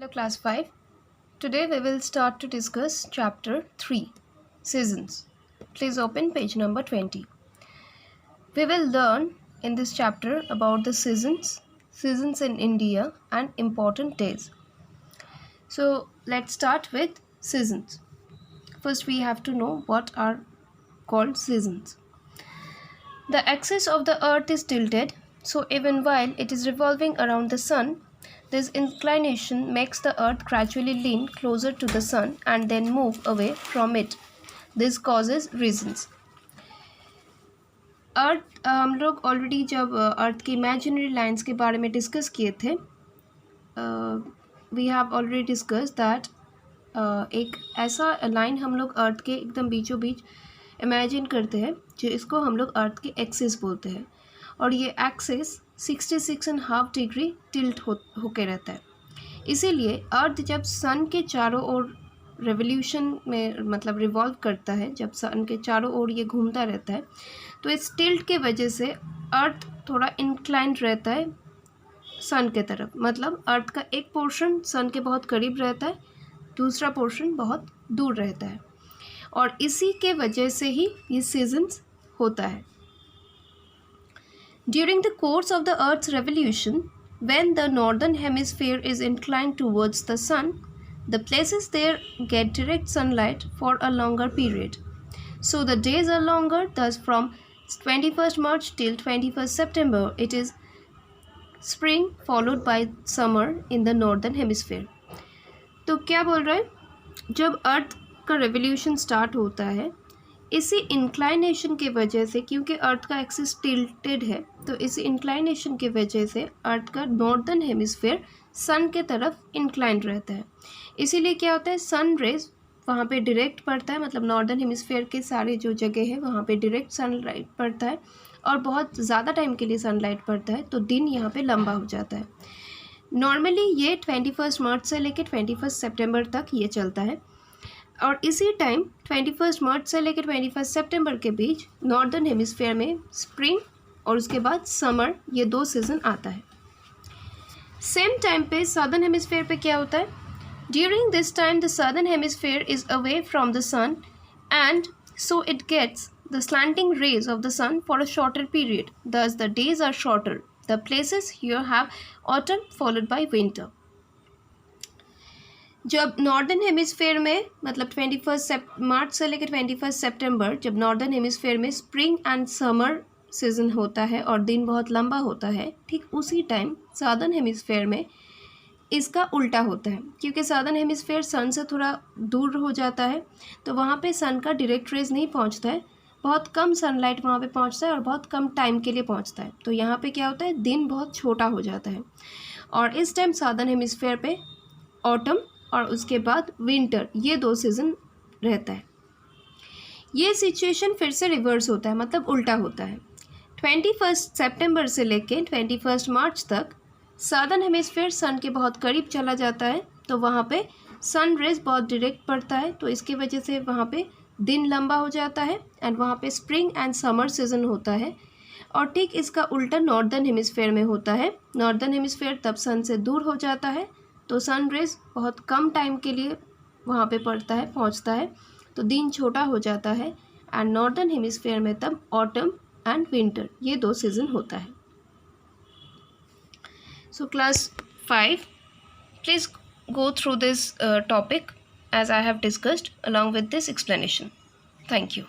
Hello class 5. Today we will start to discuss chapter 3, Seasons. Please open page number 20. We will learn in this chapter about the seasons in India and important days. So let's start with seasons. First we have to know what are called seasons. The axis of the earth is tilted, so even while it is revolving around the sun, this inclination makes the earth gradually lean closer to the sun and then move away from it. This causes reasons. अर्थ हम लोग already जब अर्थ की imaginary lines के बारे में discuss किए थे, we have already discussed that एक ऐसा लाइन हम लोग अर्थ के एकदम बीचों बीच इमेजिन करते हैं, जो इसको हम लोग अर्थ की एक्सिस बोलते हैं, और ये एक्सिस 66.5 डिग्री टिल्ट होके रहता है. इसीलिए अर्थ जब सन के चारों ओर रेवोल्यूशन में मतलब रिवॉल्व करता है, जब सन के चारों ओर ये घूमता रहता है, तो इस टिल्ट के वजह से अर्थ थोड़ा इंक्लाइंड रहता है सन के तरफ. मतलब अर्थ का एक पोर्शन सन के बहुत करीब रहता है, दूसरा पोर्शन बहुत दूर रहता है, और इसी के वजह से ही ये सीजन्स होता है. During the course of the Earth's revolution, when the northern hemisphere is inclined towards the sun, the places there get direct sunlight for a longer period. So the days are longer, thus from 21st March till 21st September, it is spring followed by summer in the northern hemisphere. तो क्या बोल रहा है, जब अर्थ का revolution start होता है, इसी इंक्लाइनेशन के वजह से, क्योंकि अर्थ का एक्सिस टिल्टेड है, तो इसी इंक्लाइनेशन के वजह से अर्थ का नॉर्दर्न हेमिस्फेयर सन के तरफ इंक्लाइंड रहता है. इसीलिए क्या होता है, सन रेज वहाँ पे डायरेक्ट पड़ता है, मतलब नॉर्दर्न हेमिस्फेयर के सारे जो जगह है वहाँ पे डायरेक्ट सनलाइट पड़ता है, और बहुत ज़्यादा टाइम के लिए सनलाइट पड़ता है, तो दिन यहाँ पे लंबा हो जाता है. नॉर्मली ये 21 मार्च से लेकर 21 सितंबर तक ये चलता है, और इसी टाइम 21 मार्च से लेकर 21 सितंबर के बीच नॉर्दर्न हेमिस्फेयर में स्प्रिंग और उसके बाद समर, ये दो सीज़न आता है. सेम टाइम पे सदर्न हेमिस्फेयर पे क्या होता है, during this time the southern hemisphere is away from the sun and so it gets the slanting rays of the sun for a shorter period, thus the days are shorter. The places here have autumn followed by winter. जब northern hemisphere में मतलब 21 मार्च से लेकर 21 सितंबर, जब northern hemisphere में spring and summer season होता है और दिन बहुत लंबा होता है, ठीक उसी टाइम सदर्न हेमिस्फेयर में इसका उल्टा होता है, क्योंकि सदर्न हेमिस्फेयर सन से थोड़ा दूर हो जाता है, तो वहाँ पे सन का डायरेक्ट रेज नहीं पहुँचता है, बहुत कम सनलाइट वहाँ पे पहुँचता है और बहुत कम टाइम के लिए पहुँचता है. तो यहाँ पे क्या होता है, दिन बहुत छोटा हो जाता है, और इस टाइम सदर्न हेमिस्फेयर पे ऑटम और उसके बाद विंटर, ये दो सीज़न रहता है. ये सिचुएशन फिर से रिवर्स होता है, मतलब उल्टा होता है. 21 सितंबर से लेके 21 मार्च तक सदर्न हेमिस्फेयर सन के बहुत करीब चला जाता है, तो वहाँ पे सन रेज बहुत डायरेक्ट पड़ता है, तो इसकी वजह से वहाँ पे दिन लंबा हो जाता है एंड वहाँ पे स्प्रिंग एंड समर सीजन होता है. और ठीक इसका उल्टा नॉर्दर्न हेमिस्फेयर में होता है. नॉर्दर्न हेमिस्फेयर तब सन से दूर हो जाता है, तो सन रेज बहुत कम टाइम के लिए वहाँ पे पड़ता है, पहुँचता है, तो दिन छोटा हो जाता है, एंड नॉर्दर्न हेमिस्फेयर में तब ऑटम एंड विंटर, ये दो सीज़न होता है. So class 5, please go through this topic as I have discussed along with this explanation. Thank you.